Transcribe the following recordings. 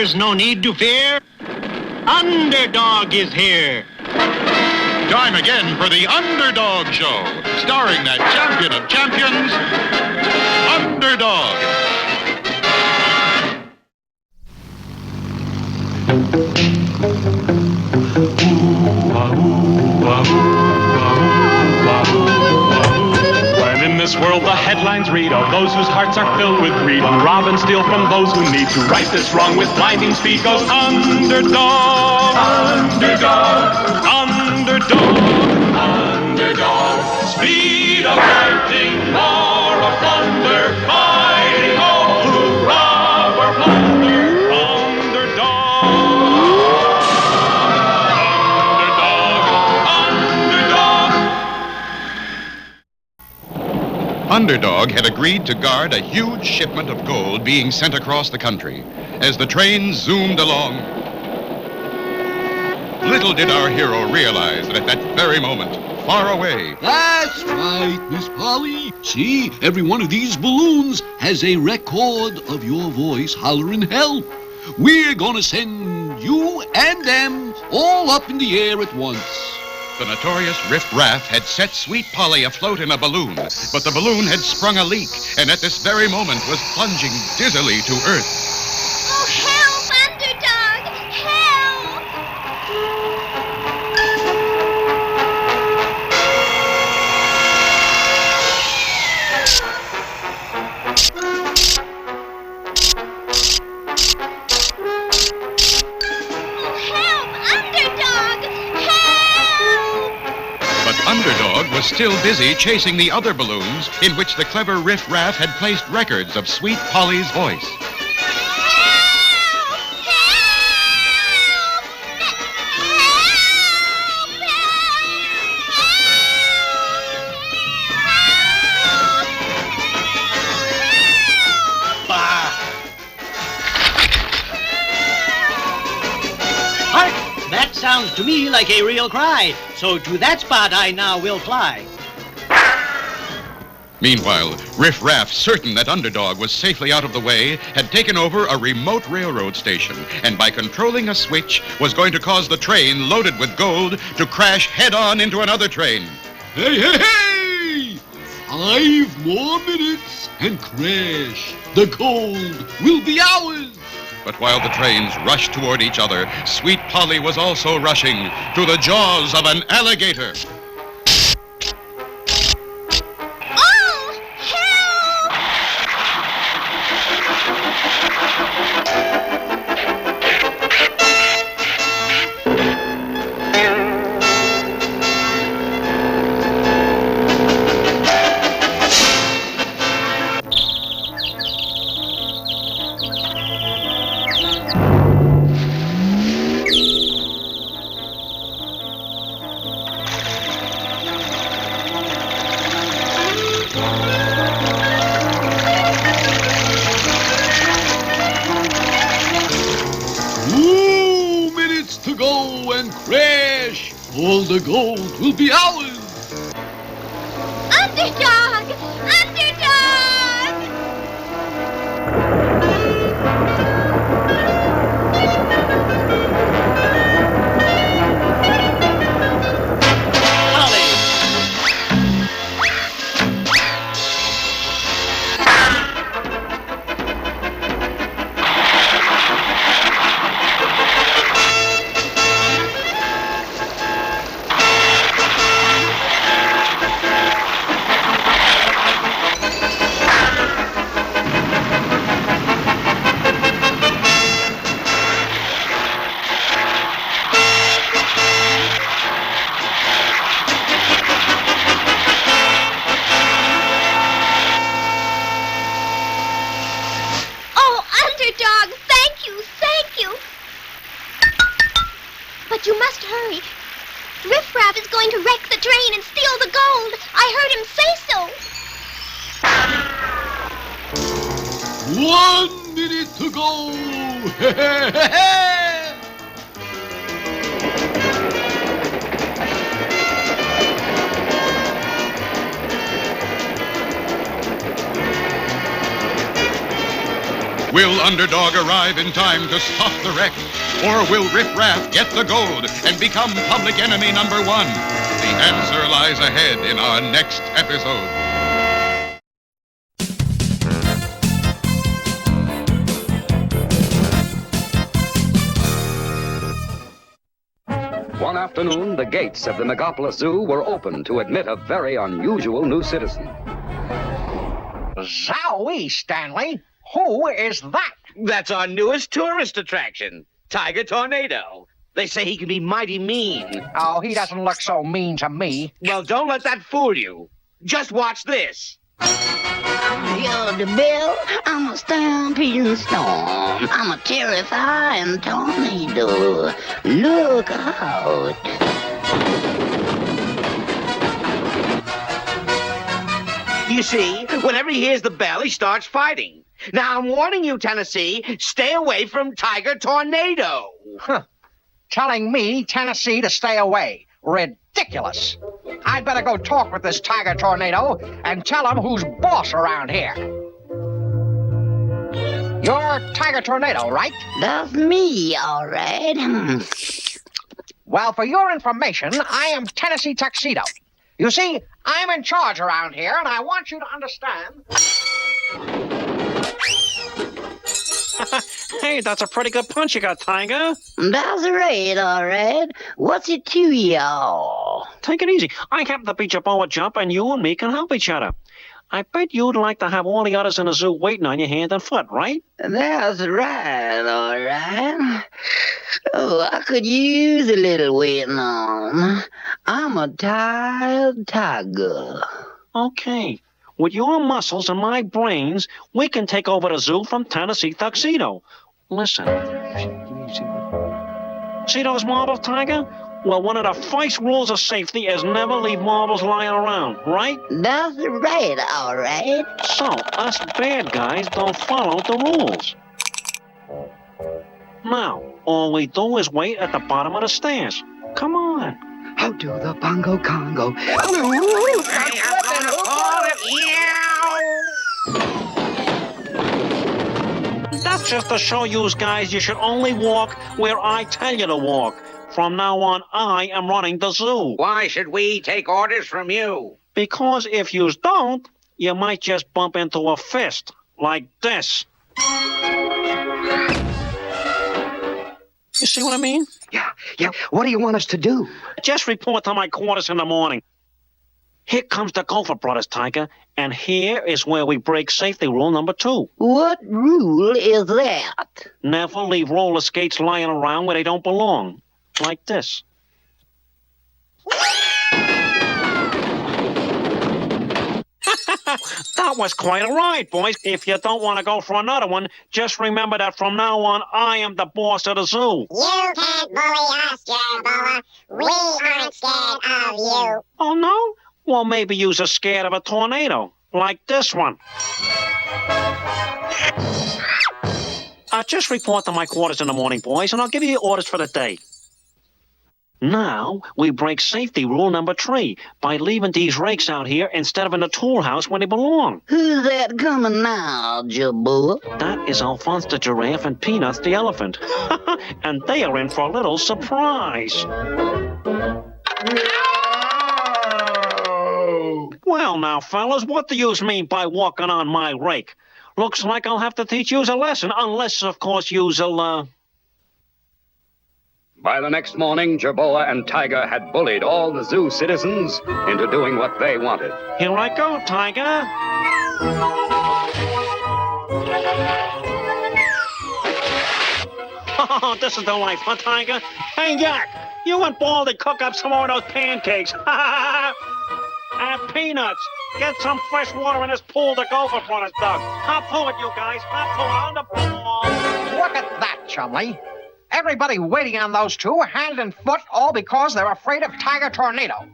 There's no need to fear. Underdog is here. Time again for the Underdog Show, starring that champion of champions, Underdog. When in this world the headlines read of those whose hearts are filled with greed, who rob and steal from those who need to right this wrong with blinding speed, goes Underdog, Underdog, Underdog, Underdog. Speed of lightning, roar of thunder, fighting all who rob or plunder. Underdog had agreed to guard a huge shipment of gold being sent across the country. As the train zoomed along, little did our hero realize that at that very moment, far away... That's right, Miss Polly. See, every one of these balloons has a record of your voice hollering help. We're gonna send you and them all up in the air at once. The notorious Riff Raff had set Sweet Polly afloat in a balloon, but the balloon had sprung a leak, and at this very moment was plunging dizzily to earth. Oh, help, Underdog! Help! Oh, help, Underdog! But Underdog was still busy chasing the other balloons in which the clever Riff Raff had placed records of Sweet Polly's voice. That sounds to me like a real cry. So to that spot I now will fly. Meanwhile, Riff Raff, certain that Underdog was safely out of the way, had taken over a remote railroad station, and by controlling a switch, was going to cause the train loaded with gold to crash head-on into another train. Hey, hey, hey! 5 more minutes and crash. The gold will be ours. But while the trains rushed toward each other, Sweet Polly was also rushing to the jaws of an alligator. Oh, help! And crash. All the gold will be ours. Underdog! Underdog! Polly! Underdog, thank you, thank you. But you must hurry. Riff Raff is going to wreck the train and steal the gold. I heard him say so. 1 minute to go. Will Underdog arrive in time to stop the wreck? Or will Riff Raff get the gold and become public enemy number one? The answer lies ahead in our next episode. One afternoon, the gates of the Megapolis Zoo were open to admit a very unusual new citizen. Zowie, Stanley. Who is that? That's our newest tourist attraction, Tiger Tornado. They say he can be mighty mean. Oh, he doesn't look so mean to me. Well, don't let that fool you. Just watch this. You're the bill, I'm a stampeding storm. I'm a terrifying tornado. Look out. You see, whenever he hears the bell, he starts fighting. Now, I'm warning you, Tennessee, stay away from Tiger Tornado. Huh. Telling me, Tennessee, to stay away. Ridiculous. I'd better go talk with this Tiger Tornado and tell him who's boss around here. You're Tiger Tornado, right? That's me, all right. Well, for your information, I am Tennessee Tuxedo. You see, I'm in charge around here, and I want you to understand. Hey, that's a pretty good punch you got, Tiger. That's right, all right. What's it to y'all? Take it easy. I happen to beat your bow a jump, and you and me can help each other. I bet you'd like to have all the others in the zoo waiting on your hand and foot, right? That's right, all right. Oh, I could use a little waiting on. I'm a tired tiger. Okay. With your muscles and my brains, we can take over the zoo from Tennessee Tuxedo. Listen. See those marbles, Tiger? Well, one of the first rules of safety is never leave marbles lying around, right? That's right, all right. So, us bad guys don't follow the rules. Now, all we do is wait at the bottom of the stairs. Come on. How do the bongo congo? That's just to show you guys you should only walk where I tell you to walk. From now on, I am running the zoo. Why should we take orders from you? Because if you don't, you might just bump into a fist like this. You see what I mean? Yeah. What do you want us to do? Just report to my quarters in the morning. Here comes the Gopher Brothers, Tiger, and here is where we break safety rule number 2. What rule is that? Never leave roller skates lying around where they don't belong. Like this. That was quite a ride, boys. If you don't want to go for another one, just remember that from now on, I am the boss of the zoo. You can't bully us, Jerboa. We aren't scared of you. Oh, no? Well, maybe you're scared of a tornado, like this one. Just report to my quarters in the morning, boys, and I'll give you your orders for the day. Now, we break safety rule number 3 by leaving these rakes out here instead of in the tool house where they belong. Who's that coming now, Jerboa? That is Alphonse the giraffe and Peanuts the elephant. And they are in for a little surprise. Well, now, fellas, what do yous mean by walking on my rake? Looks like I'll have to teach yous a lesson, unless, of course, you'll, By the next morning, Jerboa and Tiger had bullied all the zoo citizens into doing what they wanted. Here I go, Tiger. Oh, this is the life, huh, Tiger? Hey, Yak, you and Baldy cook up some more of those pancakes. And Peanuts, get some fresh water in this pool the Gopher Brothers dug. Hop to it, you guys. Hop to it on the ball. Look at that, Chumley. Everybody waiting on those two, hand and foot, all because they're afraid of Tiger Tornado.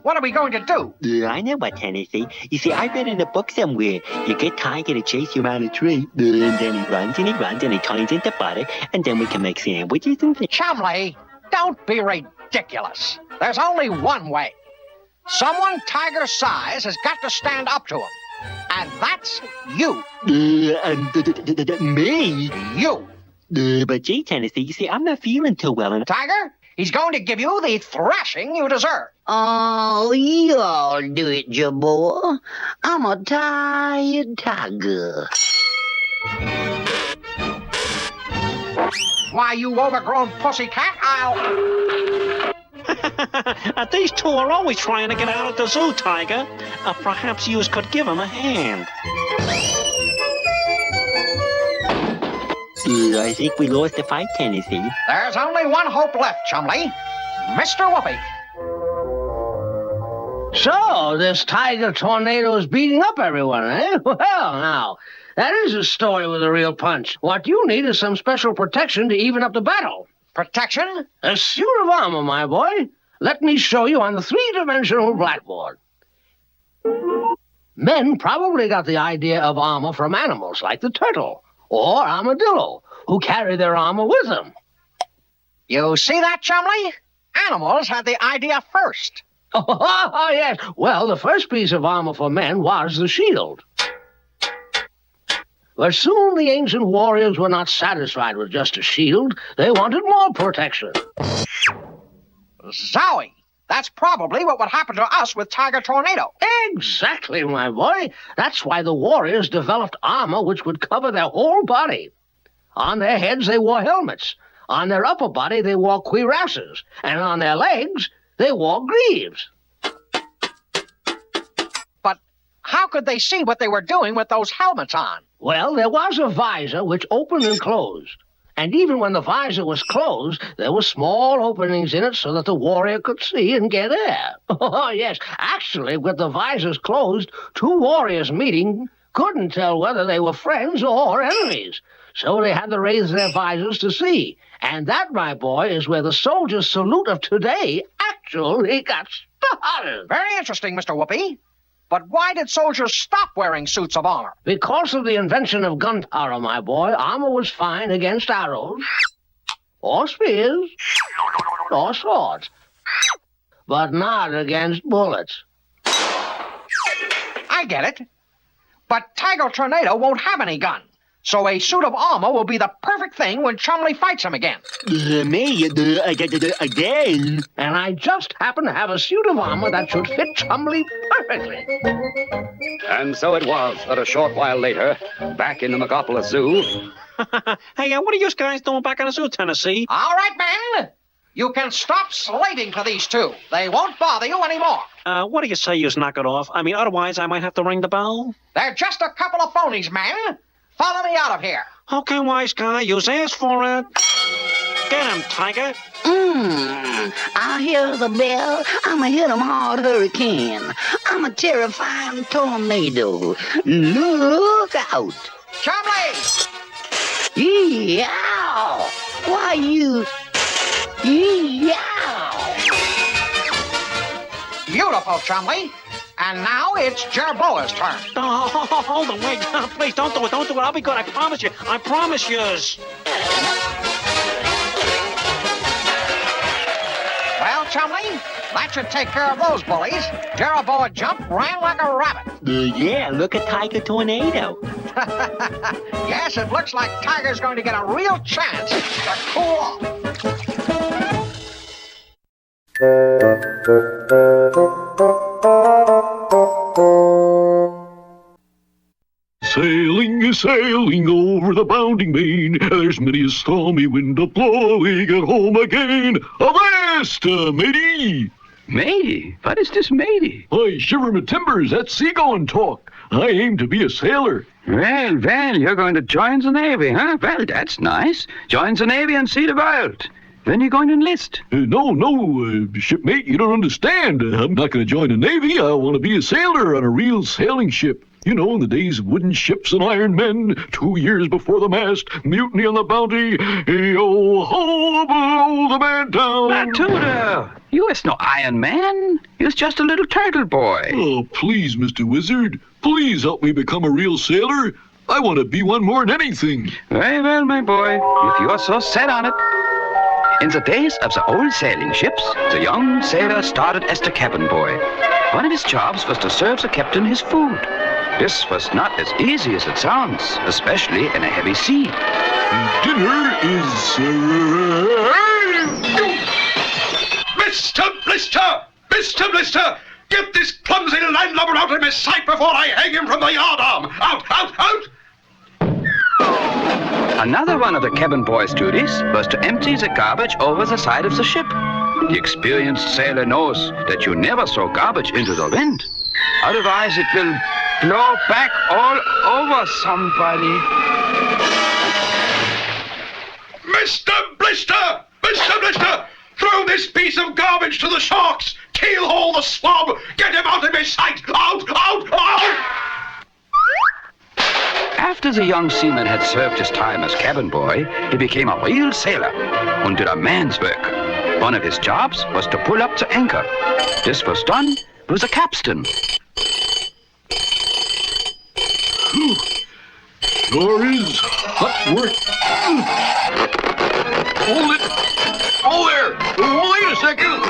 What are we going to do? I know what, Tennessee. You see, I read in a book somewhere. You get Tiger to chase you around a tree, and then he runs and he runs and he turns into butter, and then we can make sandwiches and things. Chumley, don't be ridiculous. There's only one way. Someone Tiger's size has got to stand up to him. And that's you. Me? You. But gee, Tennessee, you see, I'm not feeling too well. And Tiger, he's going to give you the thrashing you deserve. Oh, you all do it, Jabor. I'm a tired tiger. Why, you overgrown pussycat, These two are always trying to get out of the zoo, Tiger. Perhaps you could give them a hand. I think we lost the fight, Tennessee. There's only one hope left, Chumley. Mr. Whoopi. So, this tiger tornado is beating up everyone, eh? Well, now, that is a story with a real punch. What you need is some special protection to even up the battle. Protection? A suit of armor, my boy. Let me show you on the three-dimensional blackboard. Men probably got the idea of armor from animals like the turtle or armadillo, who carry their armor with them. You see that, Chumley? Animals had the idea first. Oh, yes. Well, the first piece of armor for men was the shield. But soon the ancient warriors were not satisfied with just a shield. They wanted more protection. Zowie! That's probably what would happen to us with Tiger Tornado. Exactly, my boy. That's why the warriors developed armor which would cover their whole body. On their heads, they wore helmets. On their upper body, they wore cuirasses. And on their legs, they wore greaves. But how could they see what they were doing with those helmets on? Well, there was a visor which opened and closed. And even when the visor was closed, there were small openings in it so that the warrior could see and get air. Oh, yes. Actually, with the visors closed, two warriors meeting couldn't tell whether they were friends or enemies. So they had to raise their visors to see. And that, my boy, is where the soldier's salute of today actually got started. Very interesting, Mr. Whoopi. But why did soldiers stop wearing suits of armor? Because of the invention of gunpowder, my boy, armor was fine against arrows, or spears, or swords, but not against bullets. I get it. But Tiger Tornado won't have any gun. So a suit of armor will be the perfect thing when Chumley fights him again. Again? And I just happen to have a suit of armor that should fit Chumley perfectly. And so it was that a short while later, back in the Megapolis Zoo... Hey, what are you guys doing back in the zoo, Tennessee? All right, men. You can stop slaving for these two. They won't bother you anymore. What do you say you knock it off? I mean, otherwise I might have to ring the bell. They're just a couple of phonies, man. Follow me out of here. Okay, wise guy, you asked for it. Get him, Tiger. I hear the bell. I'm a hit 'em hard hurricane. I'm a terrifying tornado. Look out. Chumley! Yow! Why you... Yow! Beautiful, Chumley. And now it's Jerboa's turn. Oh, hold on, wait. Please, don't do it. Don't do it. I'll be good. I promise you. I promise yous. Well, Chumley, that should take care of those bullies. Jerboa jumped, ran like a rabbit. Yeah, look at Tiger Tornado. Yes, it looks like Tiger's going to get a real chance to cool off. Sailing, sailing over the bounding main, there's many a stormy wind a-blowing at home again. Avast, matey! Matey? What is this matey? I shiver my timbers, that's seagoing talk. I aim to be a sailor. Well, you're going to join the Navy, huh? Well, that's nice. Join the Navy and see the world. When are you going to enlist? No, shipmate, you don't understand. I'm not going to join the Navy. I want to be a sailor on a real sailing ship. You know, in the days of wooden ships and iron men, 2 years before the mast, mutiny on the Bounty, yo-ho, below the man down. Matuda, you is no Iron Man. You's just a little turtle boy. Oh, please, Mr. Wizard, please help me become a real sailor. I want to be one more than anything. Very well, my boy, if you're so set on it. In the days of the old sailing ships, the young sailor started as the cabin boy. One of his jobs was to serve the captain his food. This was not as easy as it sounds, especially in a heavy sea. Dinner is... Mr. Blister! Mr. Blister! Get this clumsy landlubber out of my sight before I hang him from the yardarm! Out, out, out! Another one of the cabin boy's duties was to empty the garbage over the side of the ship. The experienced sailor knows that you never throw garbage into the wind. Otherwise, it will blow back all over somebody. Mr. Blister! Mr. Blister! Throw this piece of garbage to the sharks! Keelhaul the swab! Get him out of my sight! Out, out, out! After the young seaman had served his time as cabin boy, he became a real sailor and did a man's work. One of his jobs was to pull up the anchor. This was done with a capstan. Sure is hot work. Hold it. Oh, there. Wait a second.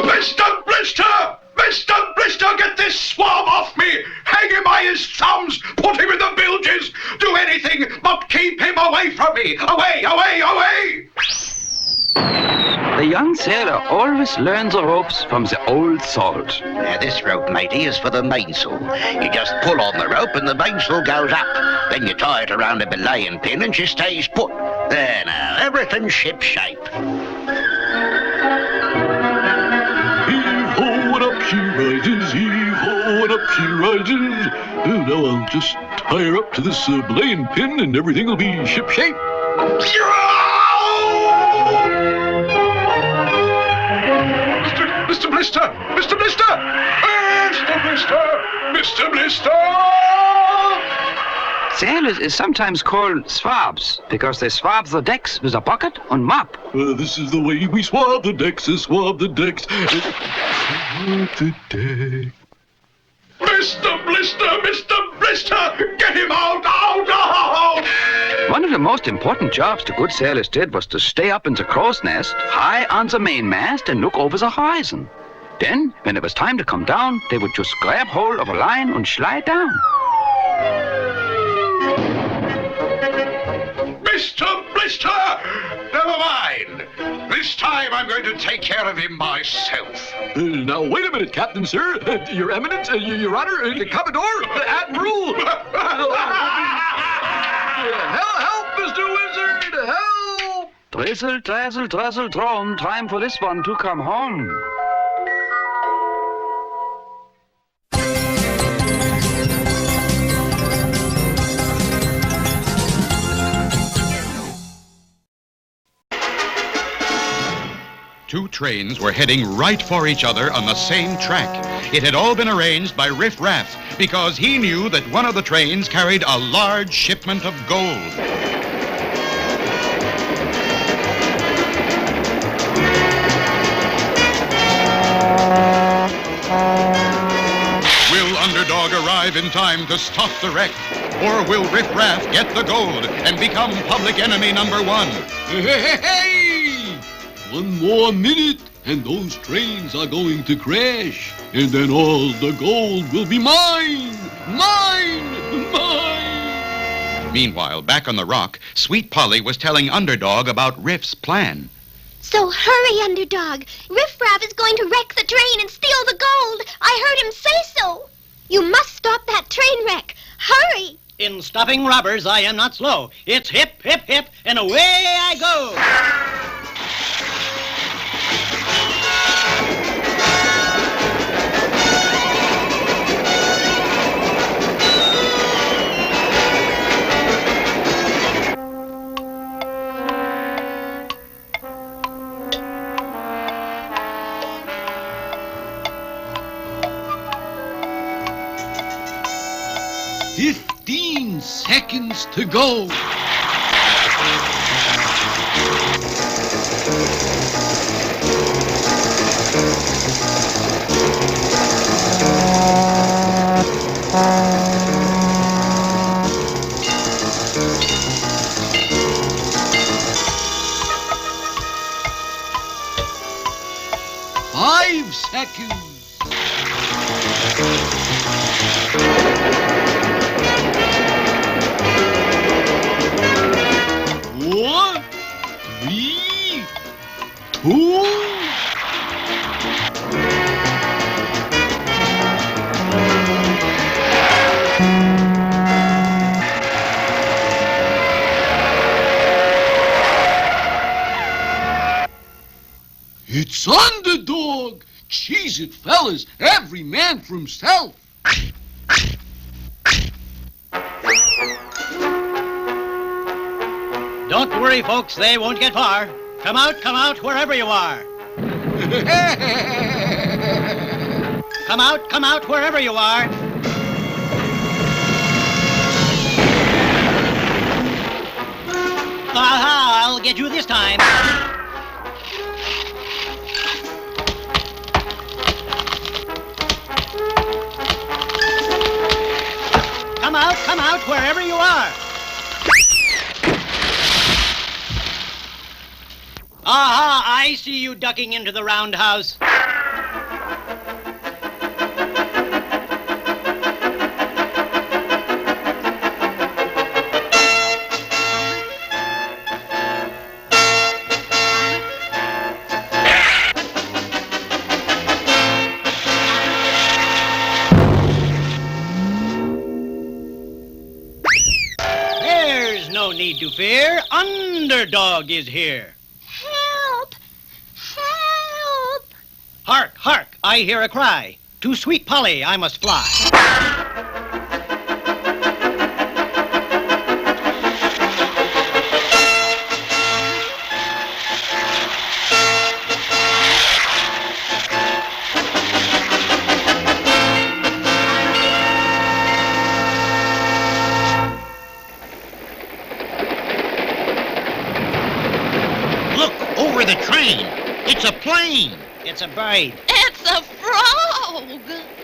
Mr. Blister! Mr. Blister, get this swab off me! Hang him by his thumbs! Put him in the bilges! Do anything but keep him away from me! Away, away, away! The young sailor always learns the ropes from the old salt. Now, this rope, matey, is for the mainsail. You just pull on the rope and the mainsail goes up. Then you tie it around a belaying pin and she stays put. There now, everything's shipshape. Heave-ho and up she rises, heave-ho and up she rises. Now I'll just tie her up to this belaying pin and everything will be shipshape. Mr. Blister! Mr. Blister! Mr. Blister! Mr. Blister! Sailors is sometimes called swabs because they swab the decks with a bucket and mop. This is the way we swab the decks, swab the decks. Swab the deck. Mr. Blister! Mr. Blister! Get him out! Out! Out! One of the most important jobs the good sailors did was to stay up in the crow's nest, high on the mainmast, and look over the horizon. Then, when it was time to come down, they would just grab hold of a line and slide down. Mr. Blister! Never mind. This time I'm going to take care of him myself. Now, wait a minute, Captain, sir. Your Eminence, Your Honor, Commodore, Admiral. Help, Mr. Wizard, help! Drizzle, drazzle, drazzle, drone. Time for this one to come home. Two trains were heading right for each other on the same track. It had all been arranged by Riff Raff because he knew that one of the trains carried a large shipment of gold. Will Underdog arrive in time to stop the wreck? Or will Riff Raff get the gold and become public enemy number one? Hey! One more minute, and those trains are going to crash. And then all the gold will be mine! Mine! Mine! Meanwhile, back on the rock, Sweet Polly was telling Underdog about Riff's plan. So hurry, Underdog. Riff Raff is going to wreck the train and steal the gold. I heard him say so. You must stop that train wreck. Hurry! In stopping robbers, I am not slow. It's hip, hip, hip, and away I go. Seconds to go. 5 seconds. One, three, two. It's Underdog! Cheese it, fellas. Every man for himself. Don't worry, folks. They won't get far. Come out, wherever you are. Come out, wherever you are. Aha, I'll get you this time. Come out, wherever you are. Aha, I see you ducking into the roundhouse. There's no need to fear. Underdog is here. Help! Help! Hark, hark, I hear a cry. To Sweet Polly I must fly. Look, over the train. It's a plane. It's a bird. It's a frog!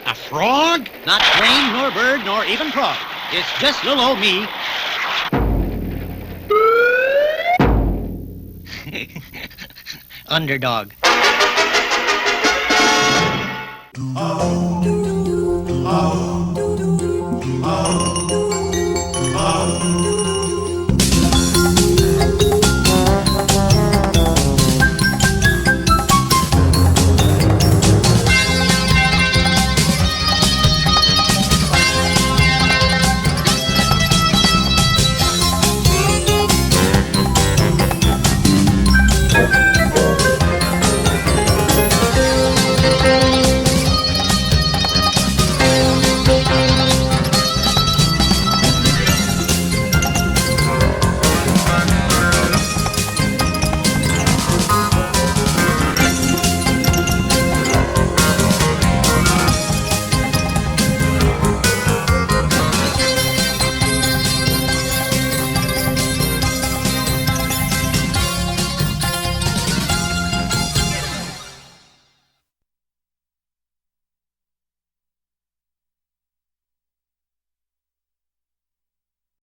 A frog? Not plane, nor bird, nor even frog. It's just little old me. Underdog. Oh.